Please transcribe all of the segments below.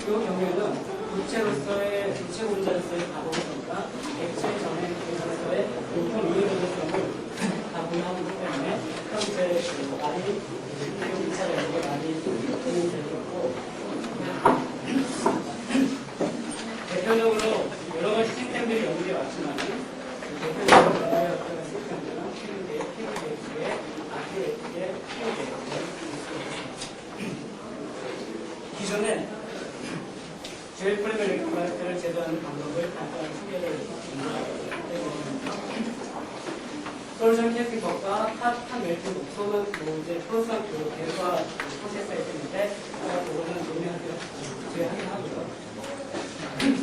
경우에는 부채 분자로서의 가동성과 액체 전해로서의 공통 이해도성을 다 보유하기 때문에 현재 많이 2차 연구가 많이 진행되고 대표적으로 여러 가지 시스템들이 연구에 왔지만 대표적으로 연구했던 시스템들은 PUD의 RTF의 기존에 제일 폴리머 일렉트로라이트를 제거하는 방법을 간단히 소개를 솔루션 캐스팅법과 탑 멜팅 목소는 이제 프로세스 대화 프로세스가 있는데 그거는 논의하기로 제하긴 하고요.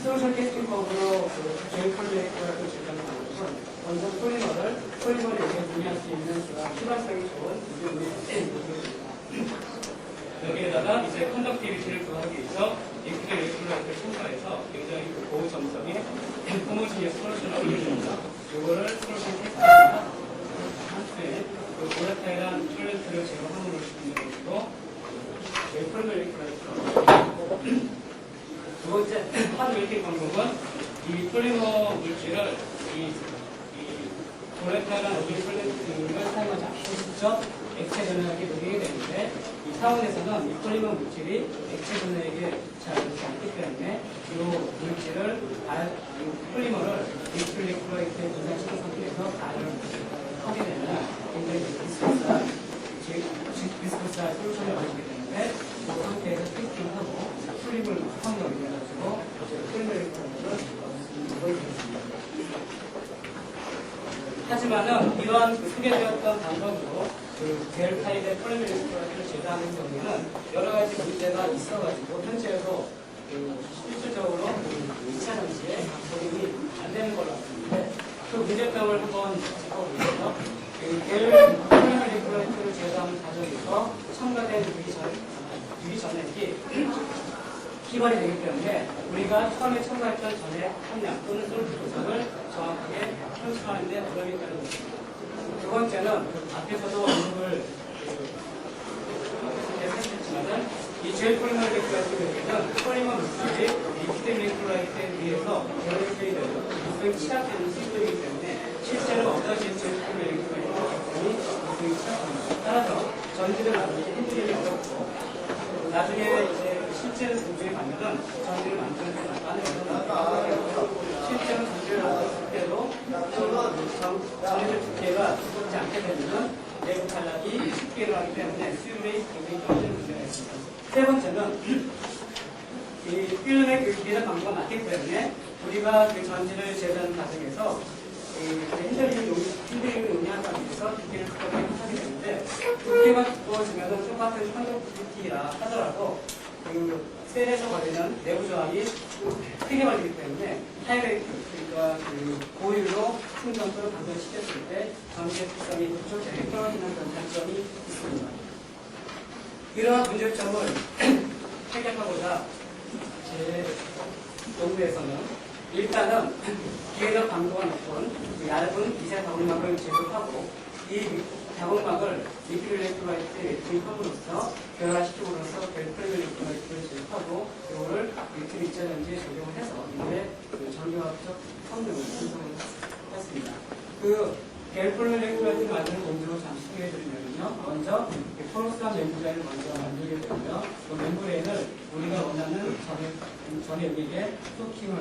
솔루션 캐스팅법으로 제일 폴리머 일렉트로라이트를 제거하는 방법은 먼저 폴리머를 이렇게 분리할 수 있는 희발성이 좋은 여기에다가 이제 컨덕티비티를 구하기 위해서 리퀴드 일렉트로라이트를 첨가해서 굉장히 고우 점성의 호모지니어스 솔루션을 이루어집니다. 이거를 솔루션 테스트나 한수에 보라타일한 솔렌트를 제거함으로 시키는 것이고 폴리머 일렉트로라이트로 두 번째 핫 멜팅 방법은 이 폴리머 물질을 이 보라타일한 오일 솔렌트를 사용하지 않고 직접 액체 전하게 녹이게 되는데 이 차원에서는 이 폴리머 물질이 액체 전하에게 잘 되지 않기 때문에 이 물질을 폴리머를 리퀴드 일렉트로라이트에 분산시킨 상태에서 가열을 하게 되면 굉장히 비스코스한 솔루션을 얻게 되는데 이 상태에서 테스팅을 하고 폴리머를 확 올려가지고 폴리머 일렉트로라이트를 거의 되겠습니다. 하지만은 이러한 소개되었던 방법으로 젤 타입의 폴리머 일렉트로라이트를 제거하는 경우에는 여러 가지 문제가 있어가지고 현재도 실질적으로 2차 전지에 적용이 안 되는 걸로 알았는데 그 문제점을 한번 짚어보면서 젤 폴리머 일렉트로라이트를 제거하는 과정에서 첨가된 유리전액이 기반이 되기 때문에 우리가 처음에 첨가했던 전액 함량 또는 솔트 도성을 정확하게 표출하는 데 어려움이 따르고 있습니다. 두 번째는 앞에서도 언급을 했지만은 이 젤 폴리머 일렉트로라이트는 폴리머 물질이 리퀴드 일렉트로라이트에 의해서 결합되는 물성이 취약되는 시스템이기 때문에 실제로 어떠한 젤 폴리머 일렉트로라이트의 물성이 취약합니다. 따라서 전지를 만들기 힘들기 어렵고 나중에 이제 실제로 공중에 가면은 전지를 만드는 데 나가는 실제로 전지를 만들었을 때도 전지의 두께가 두껍지 않게 되면은 내부 탈락이 쉽게 일어나기 때문에 수율이 굉장히 떨어지는 문제가 있습니다. 세 번째는 이 필름의 교육비는 방법가 맞기 때문에 우리가 그 전지를 제거하는 과정에서 핸들링을 용이하기 위해서 두께를 두껍게 하게 되는데 두께가 두꺼워지면 똑같은 컨덕티비티라 하더라도 그 셀에서 걸리는 내부 저항이 크게 걸리기 때문에 하이렉트가 그 고율로 충전 또는 방전시켰을 때 전기의 특성이 부족하게 떨어지는 그런 단점이 있습니다. 이러한 문제점을 해결하고자 제 연구에서는 일단은 기회적 강도가 높은 얇은 미세 다공막을 제거하고 이 다공막을 리퀴드 일렉트로라이트에 투입함으로써 결합시킴으로써 폴리머 일렉트로라이트를 제거하고 이거를 리퀴드 2차 전지에 적용을 해서 이후에 전기화학적 성능을 형성했습니다. 폴리머 일렉트로라이트를 만드는 공정을 잠시 소개해드리면요. 먼저 포로스한 멤브레인을 먼저 만들게 되고요. 그 멤브레인을 우리가 원하는 전에 여기에 소킹을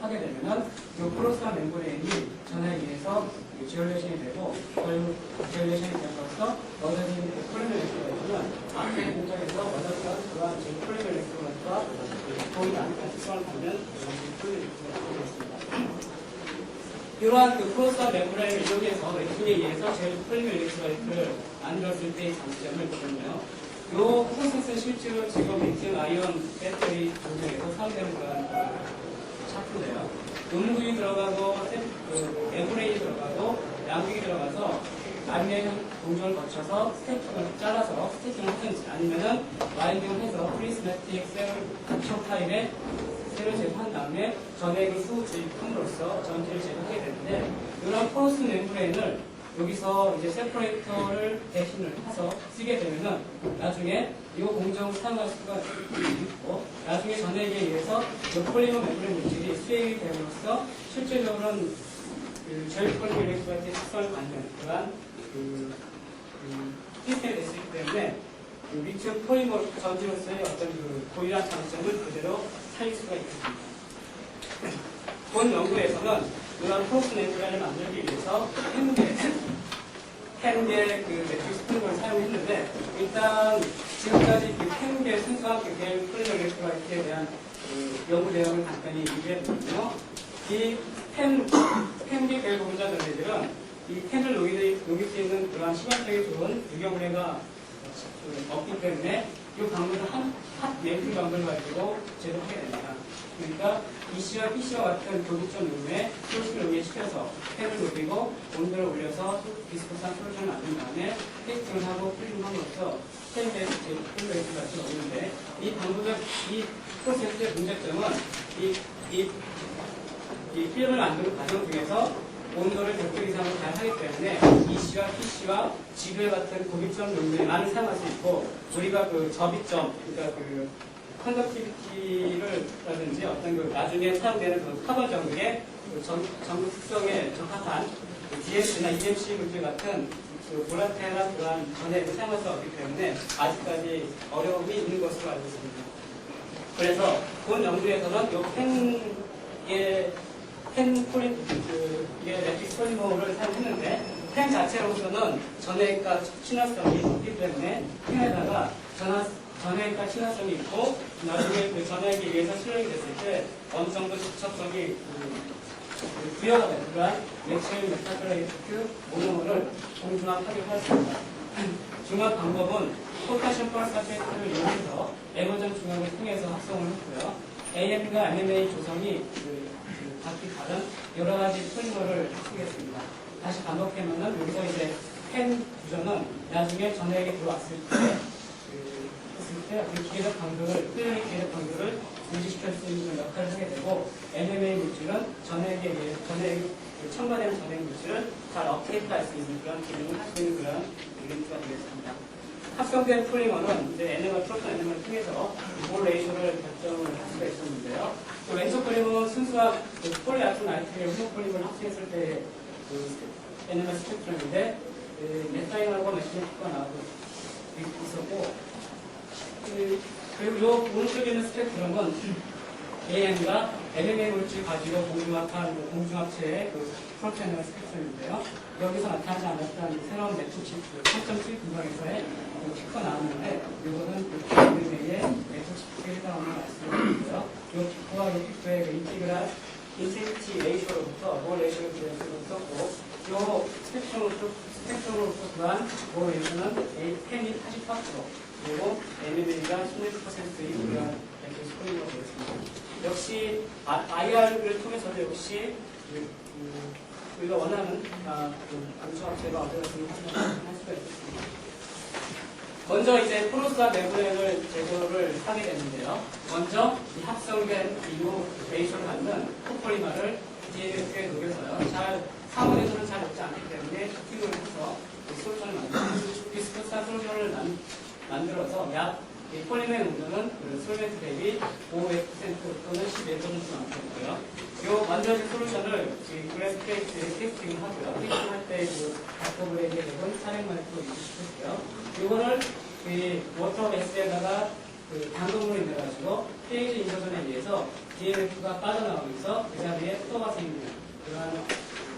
하게 되면은 이 포로스한 멤브레인이 전에 의해서 지올레이션이 되고 지올레이션이 되어서 얻어진 폴리머 일렉트로라이트는 앞에 공장에서 얻었던 그러한 폴리머 일렉트로라이트와 거의 안까지 수환을 하면 폴리머 일렉트로라이트가 되겠습니다. 이러한 포로스한 멤브레인을 이용해서 렉틴에 의해서 제일 폴리머 일렉트로라이트를 만들었을 때의 장점을 보면요. 이 프로세스는 실제로 지금 리튬 아이온 배터리 조정에서 사용되는 그런 차트인데요. 음극이 들어가고 멤브레인이 들어가고 양극이 들어가서 라미네이션 공정을 거쳐서 스태킹을 잘라서 스태킹을 하든지 아니면은 와인딩을 해서 프리스매틱 셀 타입의 셀을 제거한 다음에 전액을 수주입함으로써 전지를 제거하게 되는데 이런 포로스 멤브레인을 여기서 이제 세퍼레이터를 대신을 해서 쓰게 되면은 나중에 이 공정을 사용할 수가 있고, 나중에 전액에 의해서 이 폴리머 멤브레인 물질이 수행이 됨으로써 실질적으로는 그 저희 폴리머 일렉트로라이트의 특성을 갖는 그러한 시스템이 될 수 있기 때문에 그 리튬 폴리머 전지로서의 어떤 그 고유한 장점을 그대로 살릴 수가 있습니다. 본 연구에서는 이런 프로스 멤브레인을 만들기 위해서 펜계 그 매트릭스 폴리머를 사용했는데, 일단 지금까지 그 펜계 순수한 그 계열 폴리머 일렉트로라이트에 대한 그 연구 내용을 간단히 얘기해보면요. 이 펜계 계열 분자 전해들은 이 펜을 녹일 수 있는 그러한 시간적이 좋은 유경우레가 없기 때문에 이 방문을 핫 램프 방문을 가지고 제조하게 됩니다. 그러니까 EC와 PC와 같은 교국적 용매에 소스를 용해시켜서 펜을 녹이고 온도를 올려서 비스코스한 솔루션을 만든 다음에 테스팅을 하고 필름함으로써 펜에 제품을 같이 넣는데, 이 방법의 이 프로세스의 문제점은 이 필름을 만드는 과정 중에서 온도를 100도 이상으로 잘 하기 때문에 EC와 PC와 지글 같은 고기점 용매만을 사용할 수 있고, 우리가 그 접이점, 그러니까 그 컨덕티비티를라든지 어떤 그 나중에 사용되는 그 카본 전극의 그 전극 특성에 적합한 그 DMC나 EMC 물질 같은 그 볼라테일한 그러한 전해를 사용할 수 없기 때문에 아직까지 어려움이 있는 것으로 알고 있습니다. 그래서 본 연구에서는 이 이게 매트릭스 폴리머를 사용했는데, 펜 자체로서는 전해과 친화성이 높기 때문에 펜에다가 전해과 친화성이 있고, 나중에 그 전해에 의해서 실행이 됐을 때 어느 정도 접촉성이 부여가 되는 그러한 매체일 메타클레이트 모노머를 공중합하게 하였습니다. 중합 방법은 포타슘 플러스 페이트를 이용해서 에버전 중합을 통해서 합성을 했고요. AM과 MMA 조성이 각기 다른 여러 가지 폴리머를 합성했습니다. 다시 반복하면은 여기서 이제 펜 구조는 나중에 전해에 들어왔을 때 그 기계적 강도를, 필름의 기계적 강도를 유지시킬 수 있는 역할을 하게 되고, MMA 물질은 전해에 첨가되는 전해 물질을 잘 업테이크할 수 있는 그런 기능을 할 수 있는 그런 유닛가 되겠습니다. 합성된 폴리머는 이제 NMR, 프로ton NMR을 통해서 몰 레이쇼를 결정을 할 수가 있었는데요. 또 왼쪽 폴리머는 순수한 폴리아토 나이트의 후속 폴리머를 합성했을 때 NMR 스펙트럼인데, 메타인하고 메시네틱과 나오고 있었고, 그리고 이 오른쪽에 있는 스펙트럼은 AM과 MMA 물질 가지고 공중합한 공중합체의 그 프로테인의 스펙트럼인데요. 여기서 나타나지 않았던 새로운 매트릭스 3.7 분방에서의 피커 나왔는데, 이거는 AM의 매트릭스에 해당하는 말씀드리고요. 이 피커와 이 피커의 인테그리티 레이쇼로부터 몰 레이쇼를 썼고, 이 스펙트럼으로부터 그한 몰 레이쇼는 펜이 88%, 그리고 NMA가 16%의 그런 매트릭스 폴리머가 되었습니다. 역시 IR을 통해서도 역시 우리가 원하는 공중합체가 어떻게 할 수가 있습니다. 먼저 이제 포로스와 멤브레인을 제거를 하게 되는데요. 먼저 이 합성된 이후 레이쇼를 갖는 코폴리머를 DMF에 녹여서요. 사물에서는 잘 녹지 않기 때문에 슈팅을 해서 솔루션을 만들고, 비스코스한 솔루션을 만들어서 약 이 폴리머의 농도는 그 솔벤트 대비 5% 또는 11%만큼 있고요. 이 만들어진 솔루션을 그래스 플레이트에 테스팅을 하고요. 테스팅할 때 그 바코브레이드에 대본 400마이크로 유지시켰고요. 이거를 그 워터 S에다가 그 당근물을 내가지고 페이지 인버전에 의해서 DMF가 빠져나오면서 그 자리에 flo가 생기는 그러한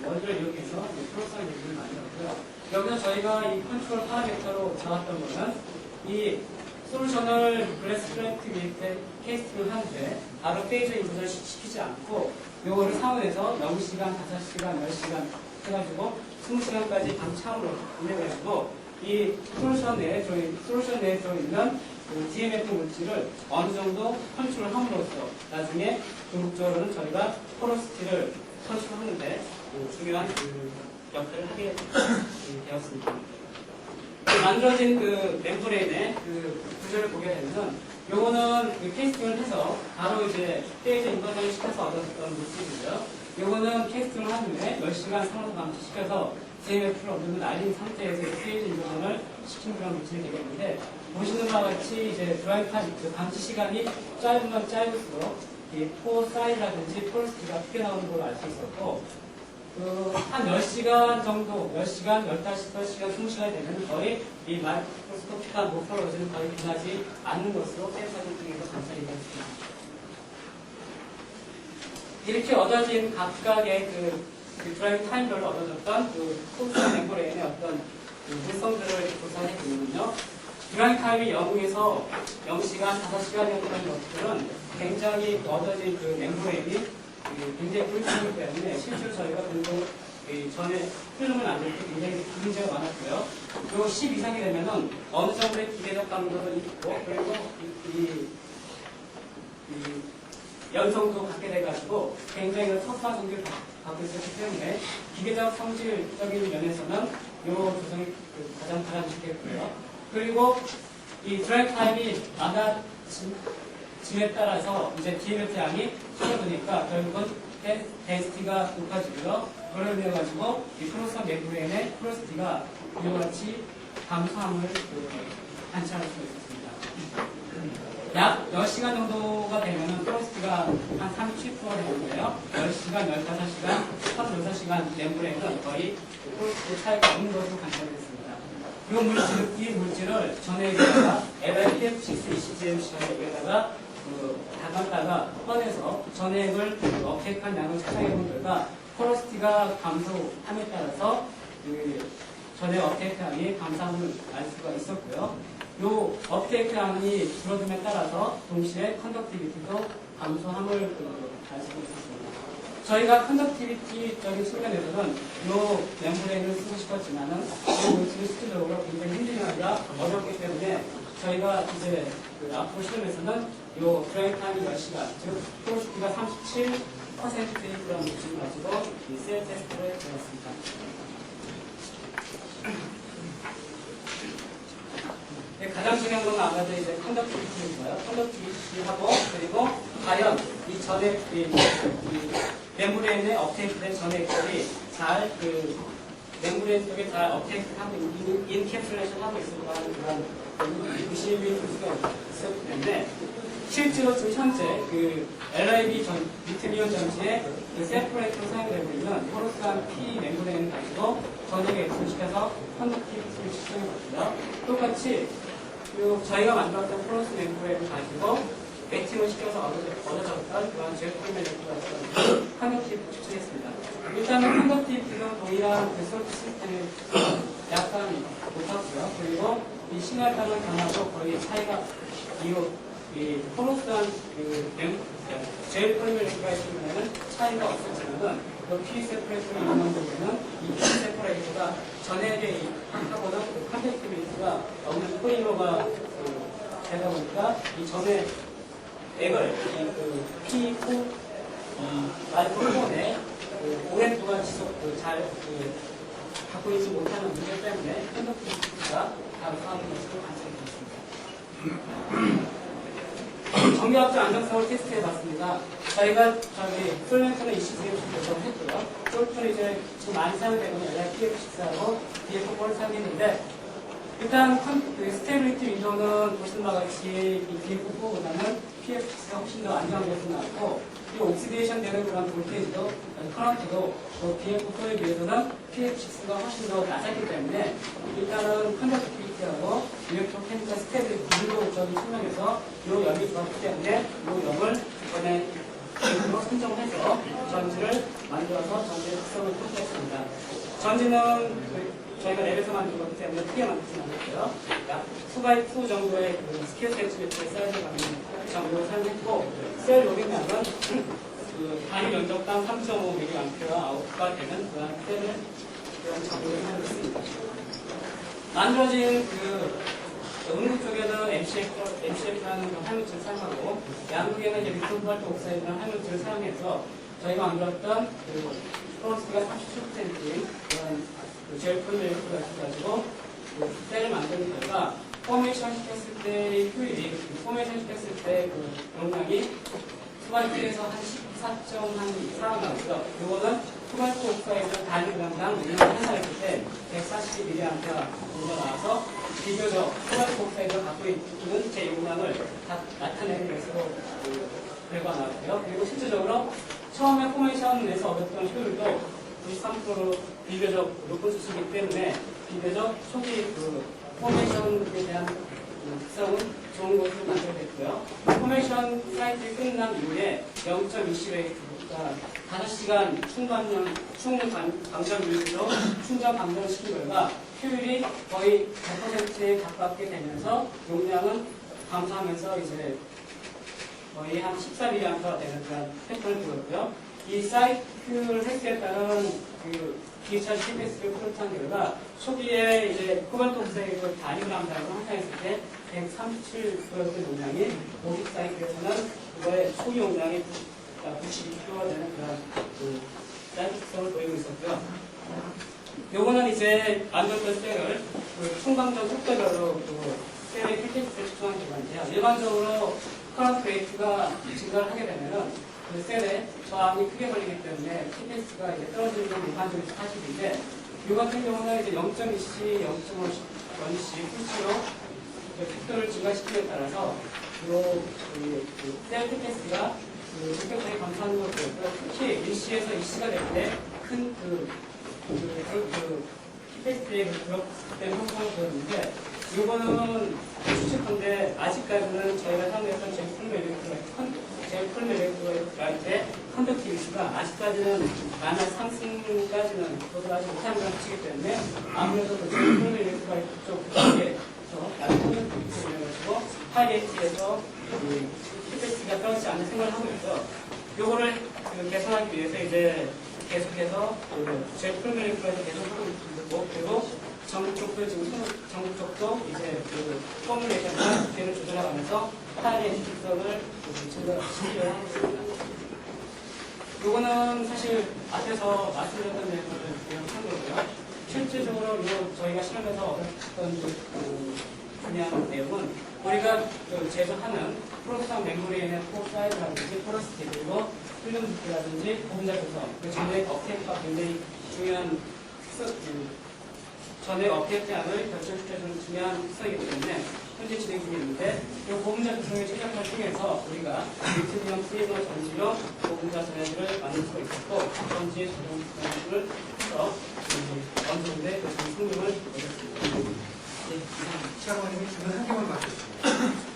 원리를 이용해서 프로스한 얘기를 만들었고요. 여기서 저희가 이 컨트롤 파라미터로 잡았던 거는 이 솔루션을 그래스 플레이트 위에 캐스팅을 하는데 바로 페이저 인버전을 시키지 않고 요거를 사원에서 0시간, 5시간, 10시간 해가지고 20시간까지 방참으로 보내가지고 이 솔루션 내에 들어있는 그 DMF 물질을 어느 정도 컨트롤함으로써 나중에 궁극적으로는 저희가 포로시티를 컨트롤하는데 중요한 그 역할을 하게 되었습니다. 만들어진 그 멤브레인의 그 구조를 보게 되면 요거는 그 캐스팅을 해서 바로 이제 페이지 인버전을 시켜서 얻었던 물질이고요. 요거는 캐스팅을 한 후에 10시간 상으로 방치시켜서 JMF를 없는 날린 상태에서 페이지 인정을 시킨 그런 물질이 되겠는데, 보시는 바와 같이 이제 드라이브 타임, 감지 시간이 짧으면 짧을수록 이 포 사이즈라든지 포로시티가 크게 나오는 걸 알 수 있었고, 한 10시간 정도, 10시간, 15시간, 20시간 되면 거의 이 마이크로스코피가 모터로즈는 거의 변하지 않는 것으로 샘플을 통해서 관찰이 됐습니다. 이렇게 얻어진 각각의 그 드라이브 타임별로 얻어졌던 포스 멤브레인의 어떤 물성들을 조사해 보면요. 드라이브 타임이 0에서 0시간, 5시간 정도 되는 것들은 굉장히 얻어진 그 멤브레인이 굉장히 불편하기 때문에 실제로 저희가 공부 전에 흐르면 안 될 때 굉장히 문제가 많았고요. 요 10 이상이 되면은 어느 정도의 기계적 감도도 있고, 그리고 이 연성도 갖게 돼가지고 굉장히 터프한 성질을 갖고 있었기 때문에 기계적 성질적인 면에서는 요 조성이 가장 바람직했고요. 그리고 이 드라이브 타임이 많아짐에 따라서 이제 DMF 양이 줄어드니까 결국은 덴시티가 높아지고요. 그걸 인해 가지고 이 크로스한 멤브레인의 크로스티가 이와 같이 감소함을 관찰할 수 있습니다. 약 10시간 정도가 되면은 크로스티가 한 37%가 되는데요. 10시간, 15시간, 36시간 멤브레인은 거의 크로스티 차이가 없는 것으로 관찰됐습니다. 이 물질을 전해에다가 LIPF6 ECGM 시간에다가 담았다가 꺼내서 전액을 업테이크한 양을 찾아내는 결과 포러시티가 감소함에 따라서 전액 업테이크 양이 감소함을 알 수가 있었고요. 요 업테이크 양이 줄어듦에 따라서 동시에 컨덕티비티도 감소함을 알 수가 있었습니다. 저희가 컨덕티비티적인 측면에서는 요 멤브레인을 쓰고 싶었지만은 이 물질이 수치적으로 굉장히 힘들기가 어렵기 때문에 저희가 이제 앞으로 실험에서는 요 드라이브 타임이 10시간, 즉 포러시티가 37%의 그런 물질을 가지고 이 셀 테스트를 해봤습니다. 가장 중요한 건 아마도 이제 컨덕티비티인가요? 컨덕티비티하고 그리고 과연 이 전액 멤브레인의 업테이크된 전액들이 잘 멤브레인 쪽에 잘 업테이크하고 인캡슐레이션 하고 있을까 하는 그런 의심이 들 수가 있었기 때문에 실제로 지금 현재 LIB 리튬이온 전지에 세퍼레이터로 사용되고 있는 포러스한 P 멤브레인을 가지고 전액에 분식해서 컨덕티비티를 측정해봤고요. 똑같이 저희가 만들었던 포러스 멤브레인을 가지고 매칭을 시켜서 얻어졌던 그런 제품 멤브레인을 가지고 컨덕티비티를 측정했습니다. 일단은 컨덕티비티는 동일한 솔트 시스템에 약간 높았고요. 그리고 이 시간당을 변화도 거의 차이가 이 포러스한 제일 폴리메리가 있으면 차이가 없었지만은 P 세퍼레이터를 이용한 경우에는 이 P 세퍼레이터가 전액에 하고는 컨덕티비티가 없는 폴리머가 되다 보니까 이 전액 액을 P4 마이크로폰에 오랜 동안 잘 갖고 있지 못하는 문제 때문에 컨덕티비티가 감소하는 것으로 관찰이 되었습니다. 정교학적 안정성을 테스트해봤습니다. 저희가 솔렌트는 ECGM 조정했고요. 솔트는 이제 지금 많이 사용되는 LIPF6하고 DF4를 사용했는데 일단 스테빌리티 윈도우는 보시는 바와 같이 DF4보다는 PF6가 훨씬 더 안정돼서 나왔고 그리고 옥시데이션 되는 그런 볼테이지도 커런트도 DF4에 비해서는 PF6가 훨씬 더 낮았기 때문에 일단은 컨덕티비티하고 일렉트로케미컬 스테빌리티 윈도우적인 측면에서 이 염이 좋았기 때문에 이 염을 이번에 DF4로 선정해서 전지를 만들어서 전지의 특성을 평가했습니다. 전지는 저희가 랩에서 만든 거기 때문에 크게 만들지 않았고요. 약 2x2 정도의 스퀘어 센티미터의 사이즈를 갖는 정도를 사용했고, 셀 로딩량은 단위 면적당 3.5mA가 아웃가 되는 그런 정도를 사용했습니다. 만들어진 음극 쪽에는 MCF라는 할물질을 사용하고, 양극에는 이제 리튬 발토 옥사이드라는 할물질을 사용해서 저희가 만들었던 포러시티가 37%인 그런 제일 폴리메리를 가지고 셀을 만드는 결과 포메이션 시켰을 때의 효율이 포메이션 시켰을 때 용량이 수반기에서 한 14.4 나오고요. 이거는 코발트 옥사이드 단위그램당 환산했을 때 140mA 정도가 나와서 비교적 코발트 옥사이드가 갖고 있는 제 용량을 다 나타내는 것으로 결과가 나왔고요. 그리고 실질적으로 처음에 포메이션에서 얻었던 효율도 93%로 비교적 높은 수치이기 때문에 비교적 초기 그 포메이션에 대한 특성은 좋은 것으로 만들어졌고요. 포메이션 사이클이 끝난 이후에 0.20의 그러니까 5시간 충분 방전율로 충전 방전을 시킨 결과 효율이 거의 100%에 가깝게 되면서 용량은 감소하면서 이제 거의 한 14mAh가 되는 그런 패턴을 보였고요. 이 사이클 획기에 따른 그 기차 CPS를 프로트한 결과 초기에 이제 코발트 옥사이드 단위그램당으로 환산했을 때 137kg 용량이 50사이클에서는 그거의 초기 용량이 92kg가 되는 그런 그 사이클성을 보이고 있었고요. 요거는 이제 만들었던 셀을 그 총방전 속도별로 그 셀의 킬테스트를 측정한 결과인데요. 일반적으로 커런트 레이트가 증가를 하게 되면은 그 셀에 저항이 크게 걸리기 때문에 킬테스트가 이제 떨어지는 건 일반적인 사실인데 요 같은 경우는 이제 0.2C, 0.5C, 풀치로 속도를 증가시키기에 따라서 셀 킬테스트가 본격적인 감소하는 것을 보였고요. 특히 1C에서 2C가 될 때 큰 킬테스트의 그런 성공을 보였는데 이거는 추측한데 아직까지는 저희가 사용했던 제일 큰 엘렉트로라이트의 컨덕티비티가 아직까지는 만화 상승까지는 도달하지 못하는 걸 치기 때문에 아무래도 그 제일 큰 엘렉트로라이트 쪽에서 낮은 컨덕티비티를 가지고 하이에이지에서 킬테스트가 떨어지지 않는 생각을 하고 있고요. 요거를 개선하기 위해서 이제 계속해서 제일 큰 엘렉트로라이트 계속하고 있고 그리고 전국적도 이제 그 포뮬레이션과 기회를 조절해가면서 하이에이지 특성을 증가를 하고 있습니다. 요거는 사실 앞에서 말씀드렸던 내용을 요약한 거고요. 실질적으로 이거 저희가 실험에서 얻었던 그냥 내용은 우리가 제조하는 프로세상 메모리의 포 사이즈라든지 포러시티 그리고 필름 두께라든지 보분자 구성 그 전에 업테이크가 굉장히 중요한 전에 업데이트량을 결정시켜주는 중요한 특성이기 때문에 현재 진행 중에 있는데 이 보분자 구성의 최적화를 통해서 우리가 리튬이온 플리머 전지로 보분자 전해질을 만들 수가 있었고 전지의 자동 전해질을 해서 어느 정도의 성능을 얻었습니다. 시작하는 질문 한 개만 받겠습니다.